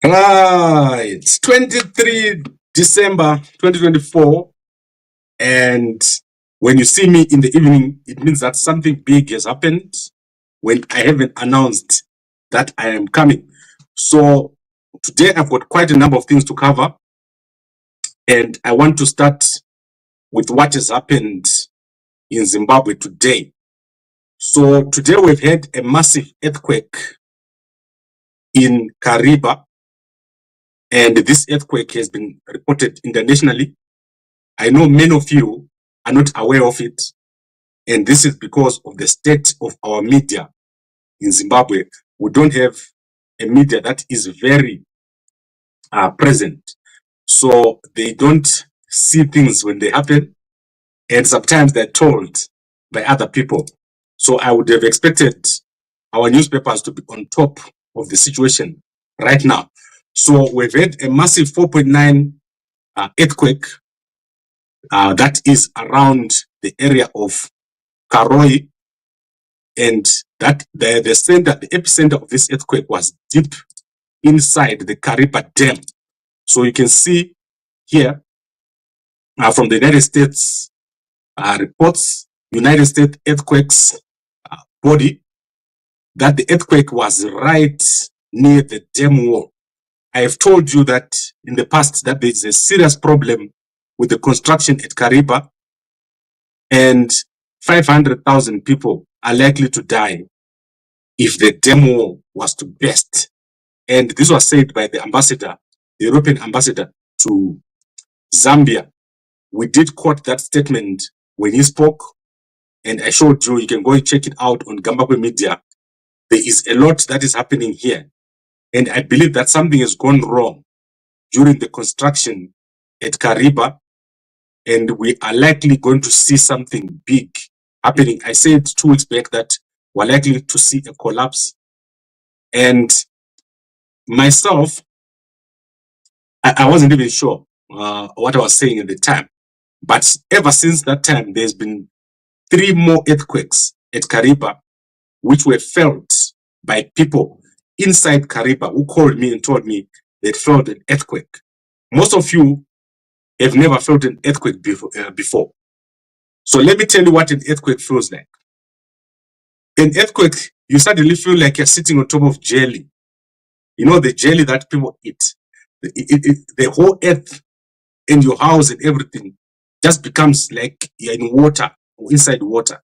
Right, 23 December 2024, and when you see me in the evening, it means that something big has happened when I haven't announced that I am coming. So today I've got quite a number of things to cover, and I want to start with what has happened in Zimbabwe today. So today we've had a massive earthquake in Kariba, and this earthquake has been reported internationally. I know many of you are not aware of it, and this is because of the state of our media in Zimbabwe. We don't have a media that is very present, so they don't see things when they happen, and sometimes they're told by other people. So I would have expected our newspapers to be on top of the situation right now. So we've had a massive 4.9 earthquake that is around the area of Karoi, and that the center, the epicenter of this earthquake was deep inside the Kariba Dam. So you can see here from the United States reports, United States earthquakes body, that the earthquake was right near the dam wall. I have told you that in the past that there is a serious problem with the construction at Kariba, and 500,000 people are likely to die if the dam wall was to burst. And this was said by the ambassador, the European ambassador to Zambia. We did quote that statement when he spoke, and I showed you, you can go and check it out on Gambakwe Media. There is a lot that is happening here. And I believe that something has gone wrong during the construction at Kariba, and we are likely going to see something big happening. I said 2 weeks back that we're likely to see a collapse. And myself, I wasn't even sure what I was saying at the time. But ever since that time, there's been 3 more earthquakes at Kariba, which were felt by people inside Kariba who called me and told me they felt an earthquake. Most of you have never felt an earthquake before. So let me tell you what an earthquake feels like. An earthquake, you suddenly feel like you're sitting on top of jelly. You know, the jelly that people eat. The whole earth and your house and everything just becomes like you're in water or inside water.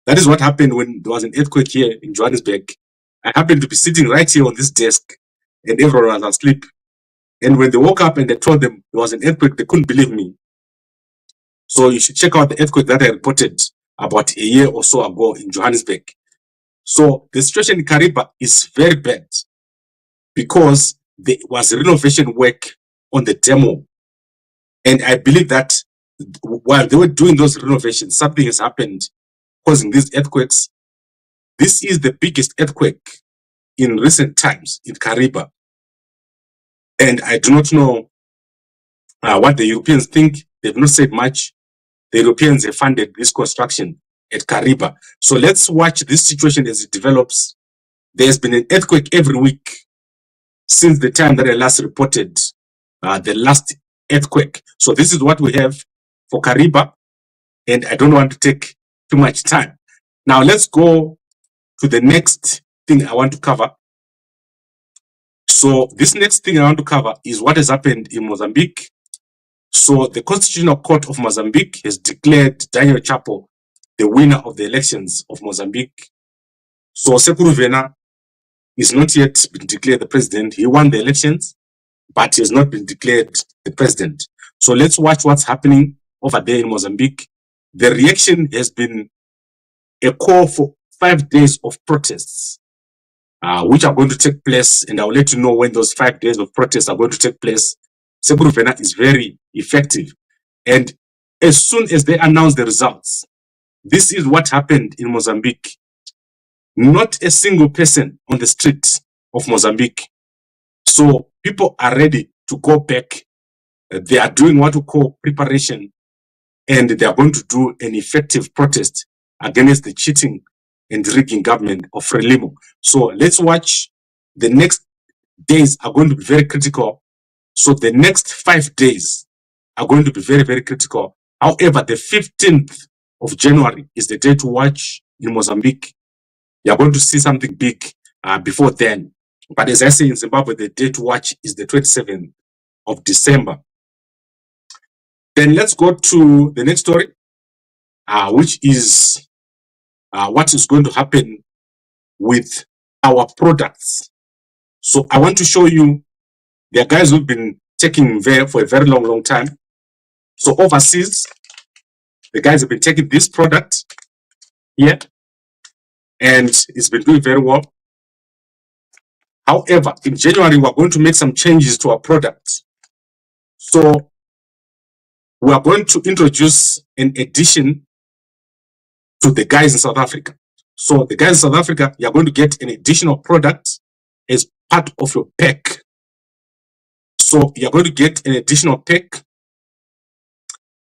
That is what happened when there was an earthquake here in Johannesburg. I happened to be sitting right here on this desk, and everyone was asleep. And when they woke up and I told them there was an earthquake, they couldn't believe me. So you should check out the earthquake that I reported about a year or so ago in Johannesburg. So the situation in Kariba is very bad because there was renovation work on the demo. And I believe that while they were doing those renovations, something has happened causing these earthquakes. This is the biggest earthquake in recent times in Kariba. And I do not know what the Europeans think. They've not said much. The Europeans have funded this construction at Kariba. So let's watch this situation as it develops. There's been an earthquake every week since the time that I last reported the last earthquake. So this is what we have for Kariba, and I don't want to take too much time. Now let's go to the next thing I want to cover. So this next thing I want to cover is what has happened in Mozambique. So the Constitutional Court of Mozambique has declared Daniel Chapo the winner of the elections of Mozambique. So Sekuru Vena is not yet been declared the president. He won the elections, but he has not been declared the president. So let's watch what's happening over there in Mozambique. The reaction has been a call for 5 days of protests, which are going to take place, and I'll let you know when those 5 days of protests are going to take place. Sekuru Vena is very effective. And as soon as they announce the results, this is what happened in Mozambique. Not a single person on the streets of Mozambique. So people are ready to go back. They are doing what we call preparation, and they are going to do an effective protest against the cheating and rigging government of Frelimo. So let's watch the next days are going to be very critical. So the next 5 days are going to be very, very critical. However, the 15th of January is the day to watch in Mozambique. You're going to see something big before then. But as I say in Zimbabwe, the day to watch is the 27th of December. Then let's go to the next story, which is what is going to happen with our products. So I want to show you, there are guys who've been taking for a very long, long time. So overseas, the guys have been taking this product here, and it's been doing very well. However, in January, we're going to make some changes to our product. So we are going to introduce an addition to the guys in South Africa. So the guys in South Africa, you're going to get an additional product as part of your pack. So you're going to get an additional pack.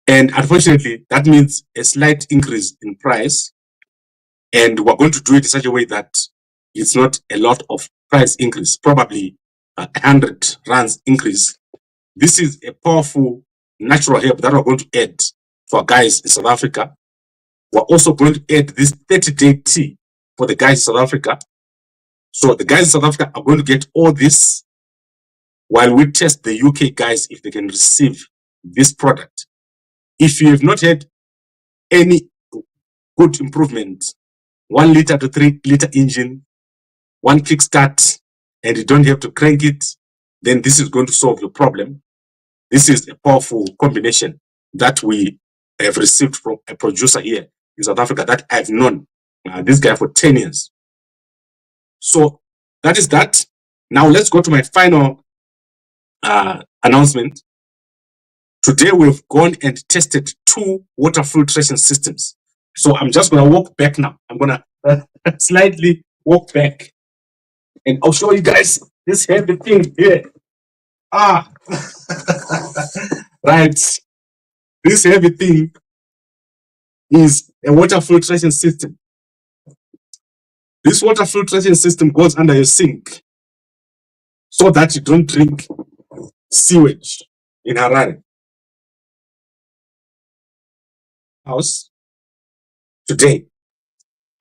And unfortunately, that means a slight increase in price. And we're going to do it in such a way that it's not a lot of price increase, probably 100 rands increase. This is a powerful natural herb that we're going to add for guys in South Africa. We're also going to add this 30-day tea for the guys in South Africa. So the guys in South Africa are going to get all this while we test the UK guys if they can receive this product. If you have not had any good improvement, 1 liter to 3 liter engine, 1 kickstart, and you don't have to crank it, then this is going to solve your problem. This is a powerful combination that we have received from a producer here in South Africa that I've known this guy for 10 years. So that is that. Now let's go to my final announcement. Today we've gone and tested 2 water filtration systems. So I'm just going to walk back now. I'm going to slightly walk back and I'll show you guys this heavy thing here. Right. This heavy thing is a water filtration system. This water filtration system goes under your sink so that you don't drink sewage in Harare. House today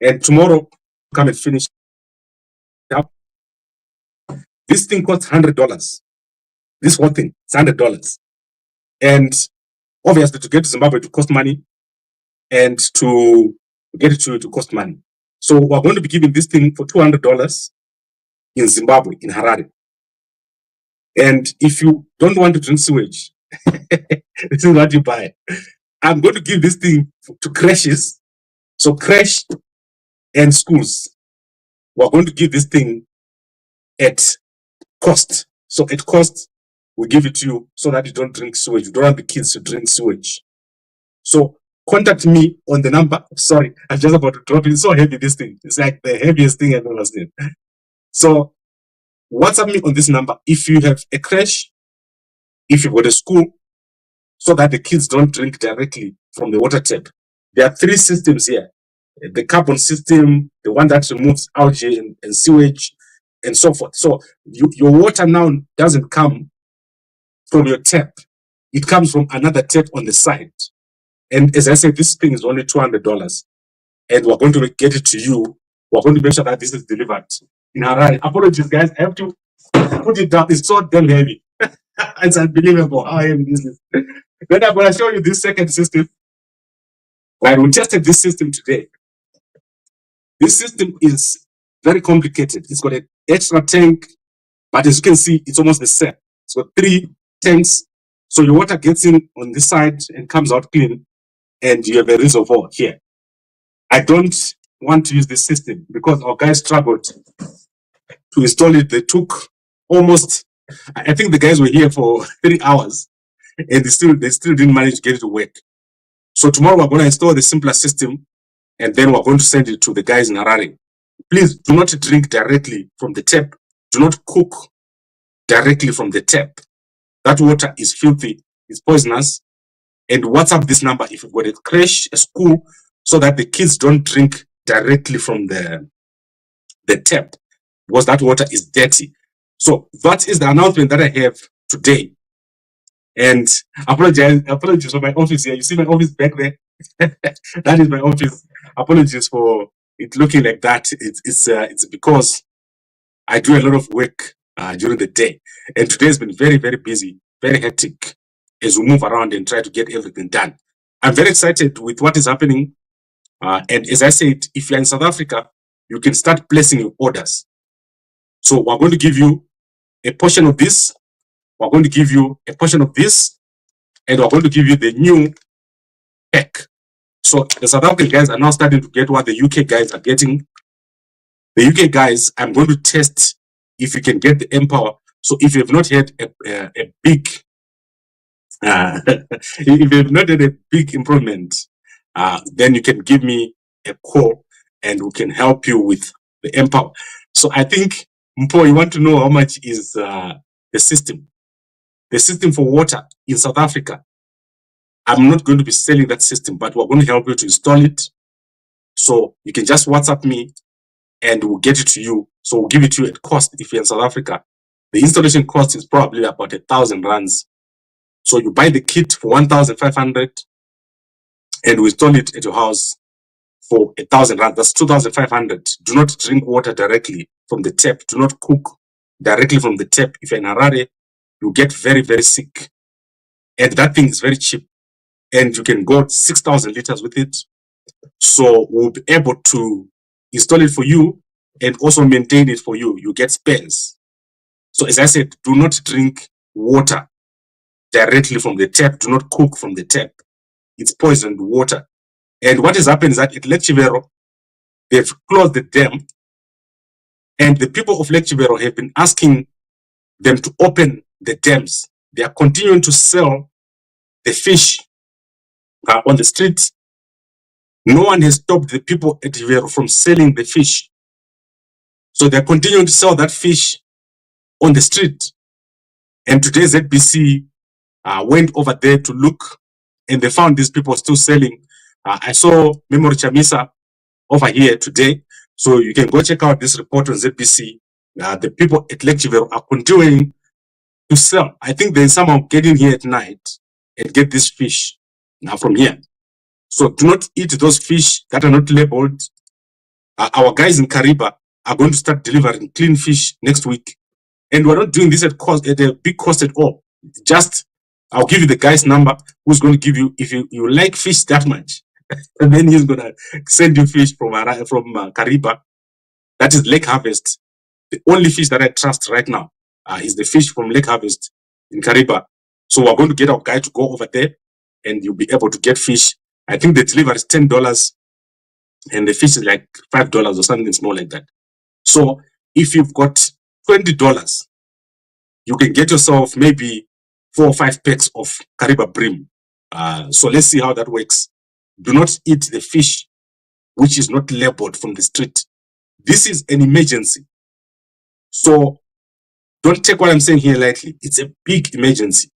and tomorrow come and finish up. This thing costs $100. This whole thing is $100. And obviously to get to Zimbabwe to cost money, and to get it to you to cost money. So we're going to be giving this thing for $200 in Zimbabwe, in Harare. And if you don't want to drink sewage, this is what you buy. I'm going to give this thing to crashes. So crash and schools, we're going to give this thing at cost. So at cost, we give it to you so that you don't drink sewage. You don't want the kids to drink sewage. So contact me on the number. Sorry, I'm just about to drop it. It's so heavy, this thing. It's like the heaviest thing I've ever seen. So WhatsApp me on this number if you have a crash, if you've got a school, so that the kids don't drink directly from the water tap. There are 3 systems here. The carbon system, the one that removes algae and sewage, and so forth. So your water now doesn't come from your tap. It comes from another tap on the side. And as I said, this thing is only $200. And we're going to get it to you. We're going to make sure that this is delivered in Harare. Apologies, guys. I have to put it down. It's so damn heavy. It's unbelievable how heavy this is. Then I'm going to show you this second system. Right, we tested this system today. This system is very complicated. It's got an extra tank, but as you can see, it's almost the same. It's got 3 tanks. So your water gets in on this side and comes out clean, and you have a reservoir here. I don't want to use this system because our guys struggled to install it. They took almost, I think the guys were here for 3 hours, and they still didn't manage to get it to work. So tomorrow we're going to install the simpler system, and then we're going to send it to the guys in Harare. Please do not drink directly from the tap. Do not cook directly from the tap. That water is filthy, it's poisonous. And WhatsApp this number if you've got a crash, a school, so that the kids don't drink directly from the tap, because that water is dirty. So that is the announcement that I have today. And apologies for my office here. You see my office back there? That is my office. Apologies for it looking like that. It's because I do a lot of work during the day. And today has been very, very busy, very hectic as we move around and try to get everything done. I'm very excited with what is happening. And as I said, if you're in South Africa, you can start placing your orders. So we're going to give you a portion of this. We're going to give you a portion of this. And we're going to give you the new pack. So the South African guys are now starting to get what the UK guys are getting. The UK guys, I'm going to test if you can get the Empower. So if you have not had a big, if you have not had a big improvement, then you can give me a call and we can help you with the Empower. So I think, Mpo, you want to know how much is the system? The system for water in South Africa. I'm not going to be selling that system, but we're going to help you to install it. So you can just WhatsApp me and we'll get it to you. So we'll give it to you at cost if you're in South Africa. The installation cost is probably about 1,000 rands. So you buy the kit for 1,500 and we install it at your house for 1,000 rands. That's 2,500. Do not drink water directly from the tap. Do not cook directly from the tap. If you're in Harare, you get very, very sick. And that thing is very cheap. And you can go 6,000 liters with it. So we'll be able to install it for you and also maintain it for you. You get spares. So as I said, do not drink water directly from the tap. Do not cook from the tap. It's poisoned water. And what has happened is that at Lake Chivero, they've closed the dam. And the people of Lake Chivero have been asking them to open the dams. They are continuing to sell the fish on the streets. No one has stopped the people at Chivero from selling the fish. So they're continuing to sell that fish on the street. And today ZBC went over there to look and they found these people still selling. I saw Memory Chamisa over here today. So you can go check out this report on ZBC. The people at Lake Chivero are continuing to sell. I think there's someone getting here at night and get this fish now from here. So do not eat those fish that are not labeled. Our guys in Kariba are going to start delivering clean fish next week. And we're not doing this at a big cost at all. Just, I'll give you the guy's number who's going to give you, if you like fish that much, and then he's going to send you fish from Kariba. That is Lake Harvest. The only fish that I trust right now is the fish from Lake Harvest in Kariba. So we're going to get our guy to go over there and you'll be able to get fish. I think the delivery is $10 and the fish is like $5 or something small like that. So if you've got $20, you can get yourself maybe 4 or 5 packs of Kariba bream. So let's see how that works. Do not eat the fish which is not labeled from the street. This is an emergency. So don't take what I'm saying here lightly. It's a big emergency.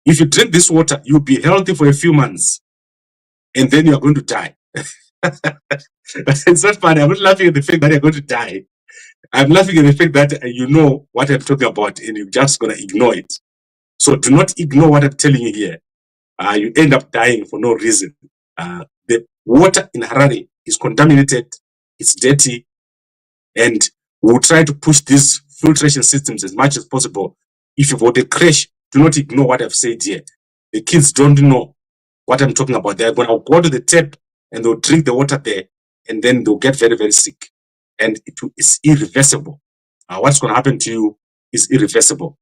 If you drink this water, you'll be healthy for a few months and then you're going to die. It's not funny. I'm not laughing at the fact that you're going to die. I'm laughing at the fact that you know what I'm talking about and you're just going to ignore it. So do not ignore what I'm telling you here. You end up dying for no reason. The water in Harare is contaminated, it's dirty, and we'll try to push these filtration systems as much as possible. If you've got a crash, do not ignore what I've said here. The kids don't know what I'm talking about. They're going to go to the tap and they'll drink the water there and then they'll get very, very sick. And it's irreversible. What's going to happen to you is irreversible.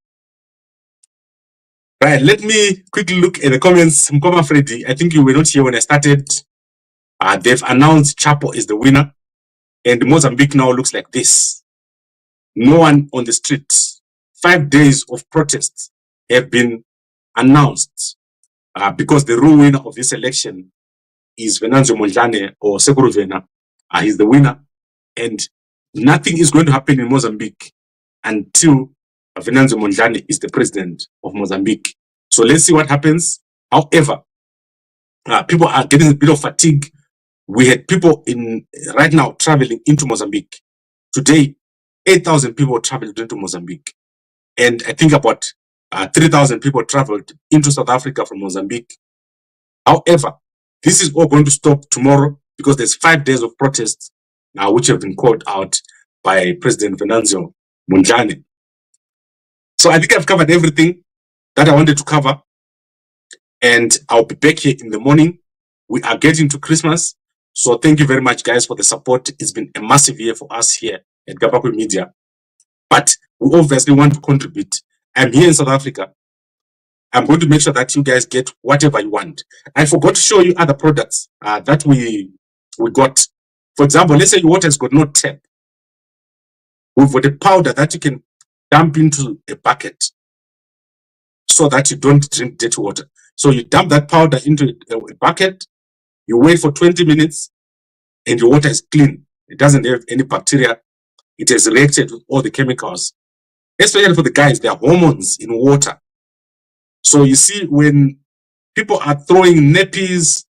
Right, let me quickly look at the comments. Mkoma Freddy, I think you were not here when I started. They've announced Chapo is the winner. And Mozambique now looks like this. No one on the streets. 5 days of protests have been announced because the real winner of this election is Venancio Mondlane or Sekuru Vena. He's the winner. And nothing is going to happen in Mozambique until Venancio Mondlane is the president of Mozambique. So let's see what happens. However, people are getting a bit of fatigue. We had people right now traveling into Mozambique. Today, 8,000 people traveled into Mozambique. And I think about 3,000 people traveled into South Africa from Mozambique. However, this is all going to stop tomorrow because there's 5 days of protests which have been called out by President Venancio Mondlane. So I think I've covered everything that I wanted to cover, and I'll be back here in the morning. We are getting to Christmas, so thank you very much, guys, for the support. It's been a massive year for us here at Gabakwe Media, but we obviously want to contribute. I'm here in South Africa. I'm going to make sure that you guys get whatever you want. I forgot to show you other products that we got. For example, let's say your water has got no tap. We've got a powder that you can dump into a bucket so that you don't drink dirty water. So you dump that powder into a bucket, you wait for 20 minutes, and your water is clean. It doesn't have any bacteria. It has reacted with all the chemicals. Especially for the guys, there are hormones in water. So you see, when people are throwing nappies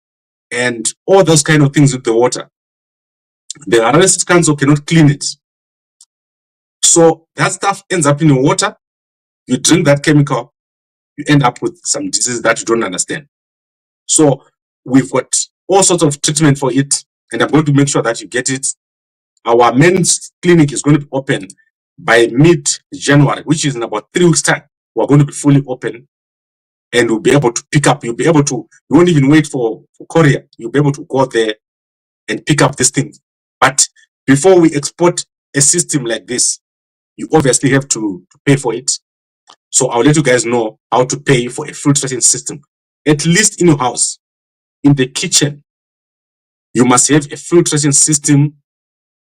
and all those kind of things with the water, the analysis council cannot clean it. So that stuff ends up in your water. You drink that chemical, you end up with some diseases that you don't understand. So we've got all sorts of treatment for it, and I'm going to make sure that you get it. Our men's clinic is going to be open by mid-January, which is in about 3 weeks' time. We're going to be fully open, and we'll be able to pick up. You'll be able to, you won't even wait for courier. You'll be able to go there and pick up this thing. But before we export a system like this, you obviously have to pay for it. So I'll let you guys know how to pay for a filtration system. At least in your house, in the kitchen, you must have a filtration system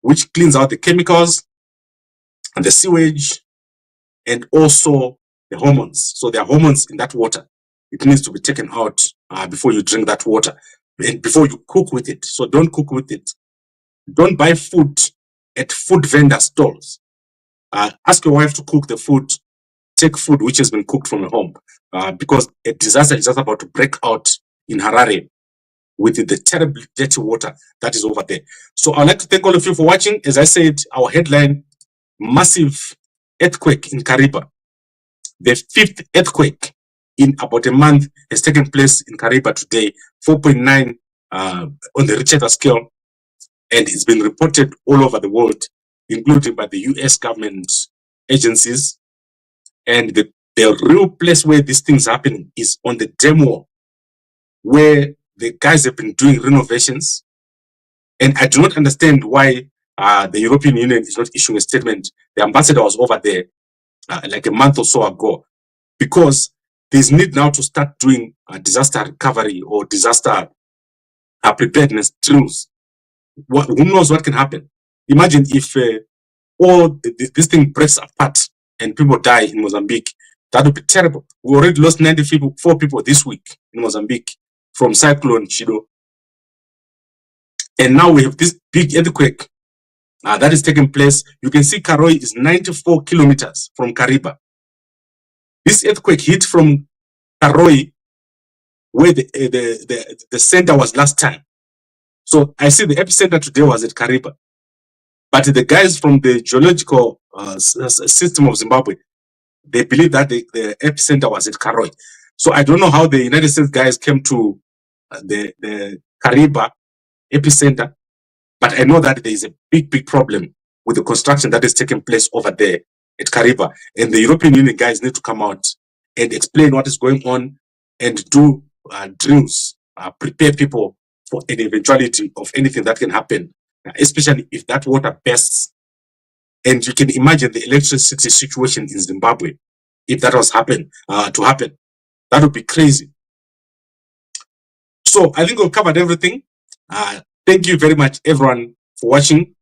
which cleans out the chemicals and the sewage and also the hormones. So there are hormones in that water. It needs to be taken out before you drink that water and before you cook with it. So don't cook with it. Don't buy food at food vendor stalls. Ask your wife to cook the food. Take food which has been cooked from your home because a disaster is just about to break out in Harare with the terribly dirty water that is over there. So I'd like to thank all of you for watching. As I said, our headline, massive earthquake in Kariba. The 5th earthquake in about a month has taken place in Kariba today, 4.9 on the Richter scale, and it's been reported all over the world, including by the US government agencies. And the real place where this thing's happening is on the dam wall, where the guys have been doing renovations. And I do not understand why the European Union is not issuing a statement. The ambassador was over there like a month or so ago, because there's need now to start doing disaster recovery or disaster preparedness drills. Who knows what can happen? Imagine if this thing breaks apart and people die in Mozambique. That would be terrible. We already lost 94 people this week in Mozambique from Cyclone Chido. And now we have this big earthquake that is taking place. You can see Karoi is 94 kilometers from Kariba. This earthquake hit from Karoi, where the center was last time. So I see the epicenter today was at Kariba. But the guys from the geological system of Zimbabwe, they believe that the epicenter was at Karoi. So I don't know how the United States guys came to the Kariba epicenter, but I know that there is a big problem with the construction that is taking place over there at Kariba. And the European Union guys need to come out and explain what is going on and do drills, prepare people for an eventuality of anything that can happen, especially if that water bursts. And you can imagine the electricity situation in Zimbabwe if that was to happen. That would be crazy. So I think we've covered everything. Thank you very much, everyone, for watching.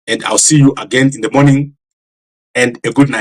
And I'll see you again in the morning. And a good night.